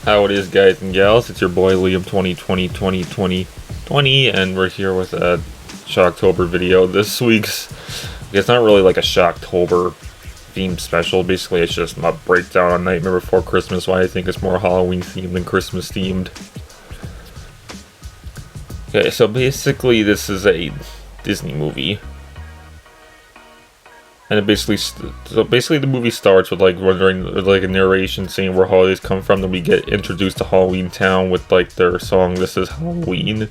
How it is, guys and gals? It's your boy Liam 2020, and we're here with a Shocktober video. This week's, it's not really like a Shocktober themed special. Basically, it's just my breakdown on Nightmare Before Christmas, why I think it's more Halloween themed than Christmas themed. Okay, so basically this is a Disney movie. And it basically the movie starts with like a narration saying where holidays come from. Then we get introduced to Halloween Town with like their song "This Is Halloween." You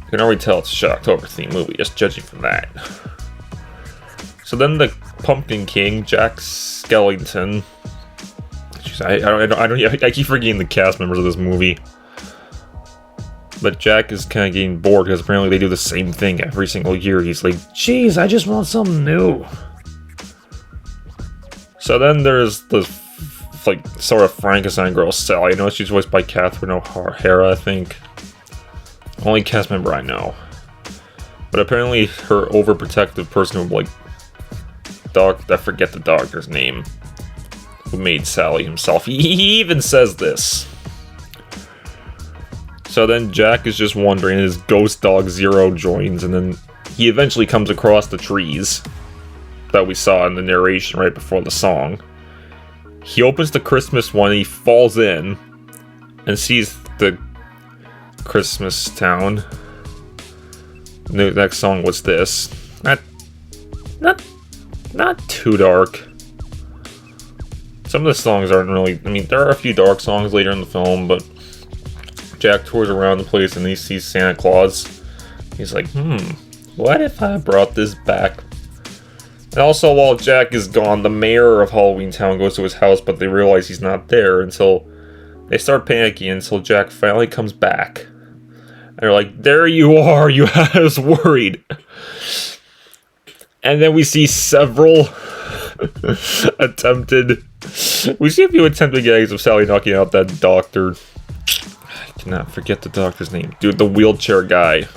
can already tell it's a Shocktober themed movie just judging from that. So then the Pumpkin King, Jack Skellington. I keep forgetting the cast members of this movie. But Jack is kind of getting bored because apparently they do the same thing every single year. He's like, geez, I just want something new. So then there's this, like, sort of Frankenstein girl, Sally. I know she's voiced by Catherine O'Hara, I think. Only cast member I know. But apparently her overprotective person who, like, I forget the doctor's name, who made Sally himself. He even says this. So then Jack is just wandering, his ghost dog Zero joins, and then he eventually comes across the trees that we saw in the narration right before the song. He opens the Christmas one, and he falls in and sees the Christmas town. The next song was this. Not too dark. Some of the songs aren't really, I mean, there are a few dark songs later in the film, but Jack tours around the place and he sees Santa Claus. He's like, what if I brought this back? And also, while Jack is gone, the mayor of Halloween Town goes to his house, but they realize he's not there until they start panicking until Jack finally comes back. And they're like, there you are, you had us worried. And then we see several we see a few attempted gags of Sally knocking out that doctor. Cannot forget the doctor's name. Dude, the wheelchair guy.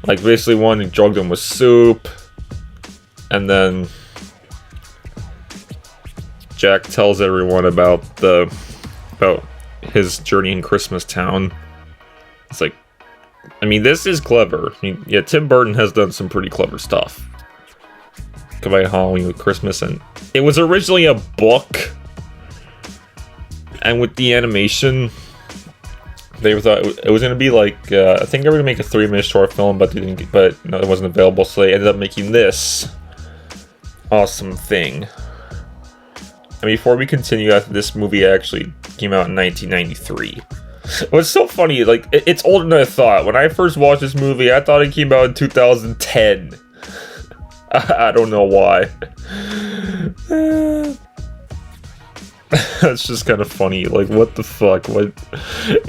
Like, basically one who drugged him with soup. And then Jack tells everyone about his journey in Christmas Town. It's like, I mean, this is clever. I mean, yeah, Tim Burton has done some pretty clever stuff. Combine Halloween with Christmas, and it was originally a book. And with the animation, they thought it was going to be like, I think they were going to make a 3-minute short film, but no, it wasn't available, so they ended up making this awesome thing. And before we continue, this movie actually came out in 1993. What's so funny, like, it's older than I thought. When I first watched this movie, I thought it came out in 2010. I don't know why. That's just kind of funny. Like, what the fuck? What?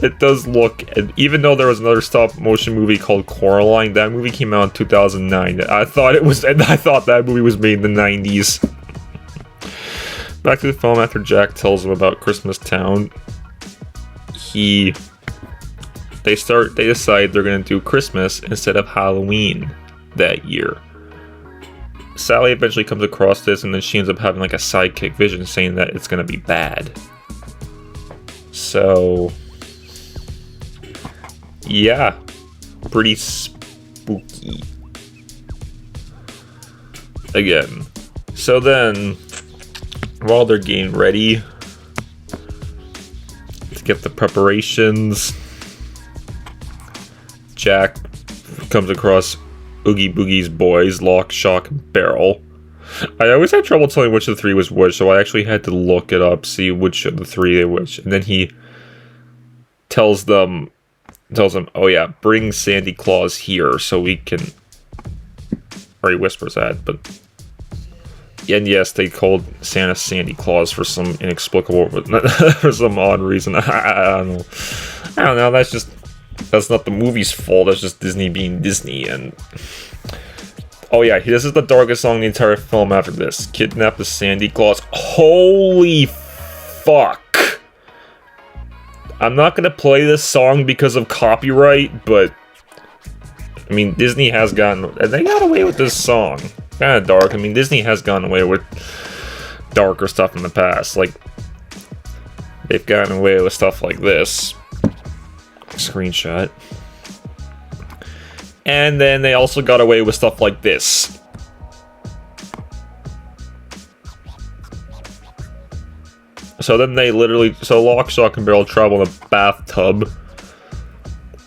It does look, and even though there was another stop motion movie called Coraline, that movie came out in 2009. I thought that movie was made in the 90s. Back to the film. After Jack tells him about Christmas Town, they decide they're gonna do Christmas instead of Halloween that year. Sally eventually comes across this, and then she ends up having like a sidekick vision saying that it's gonna be bad. So yeah, pretty spooky. Again. So then, while they're getting ready to get the preparations, Jack comes across Oogie Boogie's boys, Lock, Shock, and Barrel. I always had trouble telling which of the three was which, so I actually had to look it up, see which of the three they which. And then he tells them, oh yeah, bring Sandy Claus here so we can... Or he whispers that, but... And yes, they called Santa Sandy Claus for some inexplicable... for some odd reason. I don't know, that's not the movie's fault, that's just Disney being Disney, and... Oh yeah, this is the darkest song in the entire film after this. Kidnap the Sandy Claus. Holy fuck! I'm not gonna play this song because of copyright, but... I mean, Disney has they got away with this song. Kinda dark. I mean, Disney has gone away with darker stuff in the past. Like, they've gotten away with stuff like this. Screenshot. And then they also got away with stuff like this. So then they Lock, Shock, and Barrel travel in a bathtub.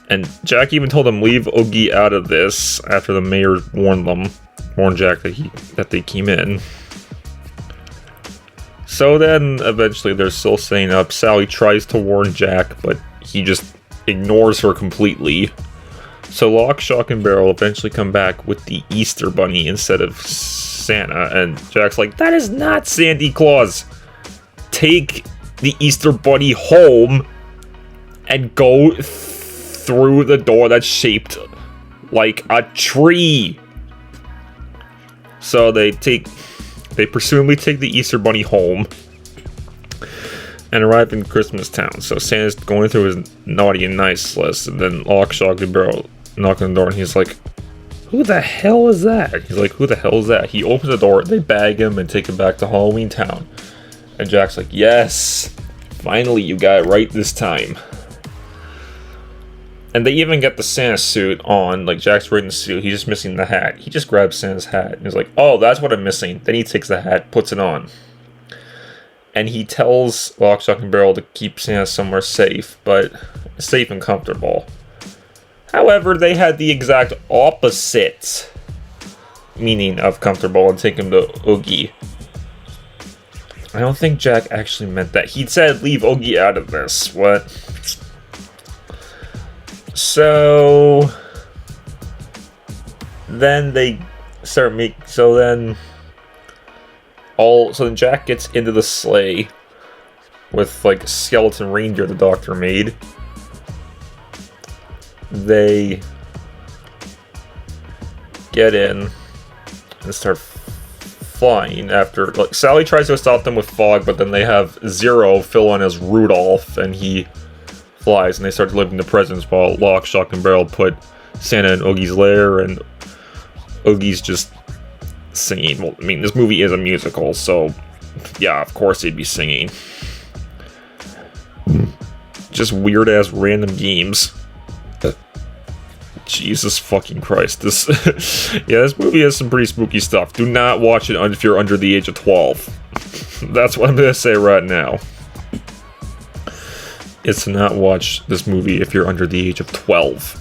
And Jack even told them leave Oogie out of this after the mayor warned Jack that they came in. So then eventually they're still staying up. Sally tries to warn Jack, but he just ignores her completely. So Lock, Shock, and Barrel eventually come back with the Easter Bunny instead of Santa, and Jack's like, that is not Santa Claus. Take the Easter Bunny home and go through the door that's shaped like a tree. So they presumably take the Easter Bunny home and arrive in Christmas Town. So Santa's going through his naughty and nice list, and then Lock, Shock, and Barrel knock on the door, and he's like, who the hell is that? He's like, who the hell is that? He opens the door, they bag him and take him back to Halloween Town. And Jack's like, yes, finally you got it right this time. And they even get the Santa suit on, like Jack's wearing the suit, he's just missing the hat. He just grabs Santa's hat, and he's like, oh, that's what I'm missing. Then he takes the hat, puts it on. And he tells Lock, Shock, and Barrel to keep Santa somewhere safe and comfortable. However, they had the exact opposite meaning of comfortable and take him to Oogie. I don't think Jack actually meant that. He said leave Oogie out of this. What? So then they start so then Jack gets into the sleigh with like skeleton reindeer the doctor made. They get in and start flying after, like, Sally tries to stop them with fog, but then they have Zero fill on as Rudolph and he flies, and they start delivering the presents while Lock, Shock, and Barrel put Santa in Oogie's lair, and Oogie's just singing. Well, I mean, this movie is a musical, so yeah, of course he'd be singing. Just weird ass random games. Jesus fucking Christ. This movie has some pretty spooky stuff. Do not watch it if you're under the age of 12. That's what I'm gonna say right now. Is to not watch this movie if you're under the age of 12.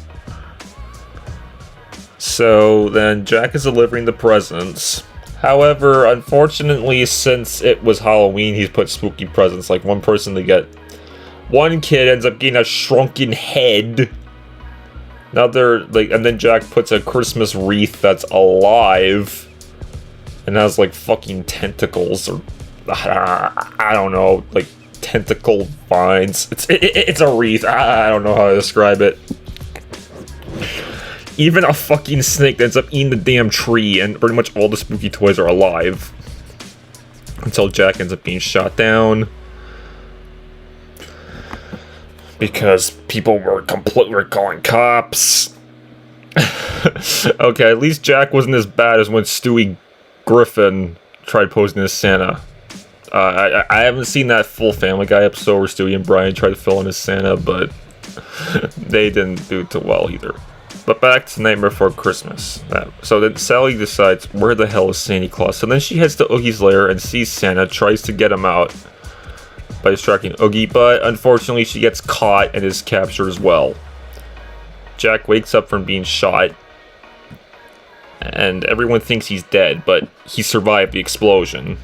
So then Jack is delivering the presents. However, unfortunately, since it was Halloween, he's put spooky presents. Like one kid ends up getting a shrunken head. And then Jack puts a Christmas wreath that's alive and has like fucking tentacles, or I don't know, like tentacle vines. It's a wreath. I don't know how to describe it. Even a fucking snake that ends up eating the damn tree, and pretty much all the spooky toys are alive. Until Jack ends up being shot down. Because people were calling cops. Okay, at least Jack wasn't as bad as when Stewie Griffin tried posing as Santa. I haven't seen that full Family Guy episode where Stewie and Brian tried to fill in as Santa, but they didn't do too well either. But back to Nightmare Before Christmas. So then Sally decides, where the hell is Santa Claus? So then she heads to Oogie's lair and sees Santa, tries to get him out by distracting Oogie, but unfortunately she gets caught and is captured as well. Jack wakes up from being shot, and everyone thinks he's dead, but he survived the explosion.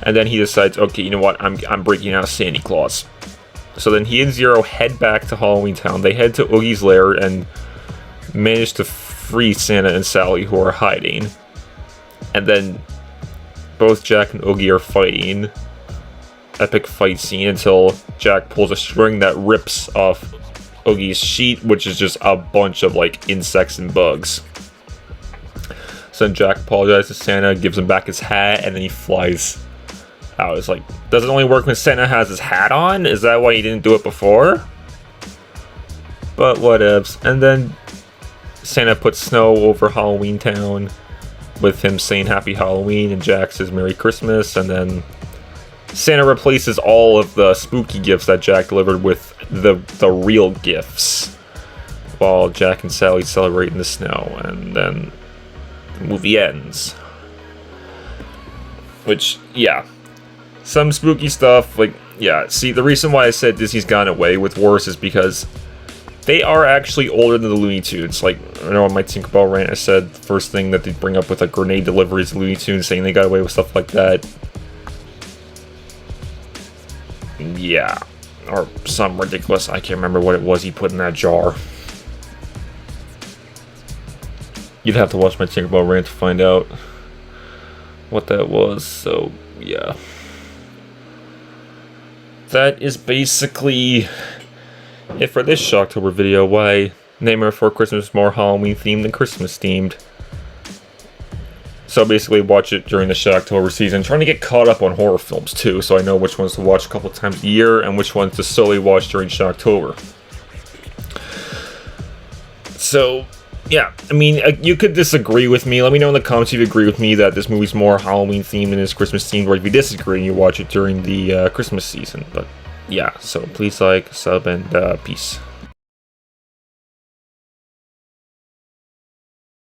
And then he decides, okay, you know what, I'm breaking out Santa Claus. So then he and Zero head back to Halloween Town. They head to Oogie's lair and manage to free Santa and Sally, who are hiding. And then both Jack and Oogie are fighting. Epic fight scene until Jack pulls a string that rips off Oogie's sheet, which is just a bunch of like insects and bugs. So then Jack apologizes to Santa, gives him back his hat, and then he flies out. It's like, does it only work when Santa has his hat on? Is that why he didn't do it before? But whatevs. And then Santa puts snow over Halloween Town with him saying Happy Halloween, and Jack says Merry Christmas, and then Santa replaces all of the spooky gifts that Jack delivered with the real gifts, while Jack and Sally celebrate in the snow, and then the movie ends. Which, yeah, some spooky stuff, like, yeah, see, the reason why I said Disney's gotten away with worse is because they are actually older than the Looney Tunes. Like, I know on my Tinkerbell rant, I said the first thing that they bring up with, like, grenade deliveries, Looney Tunes, saying they got away with stuff like that. Yeah. Or some ridiculous, I can't remember what it was he put in that jar. You'd have to watch my Tinkerbell rant to find out what that was, so, yeah. That is basically it for this Shocktober video. Why Nightmare Before Christmas is more Halloween themed than Christmas themed. So basically watch it during the Shocktober season. Trying to get caught up on horror films too, so I know which ones to watch a couple times a year and which ones to solely watch during Shocktober. So, yeah, I mean, you could disagree with me. Let me know in the comments if you agree with me that this movie's more Halloween themed than it's Christmas themed, or if you disagree and you watch it during the Christmas season. But yeah, so please like, sub, and peace.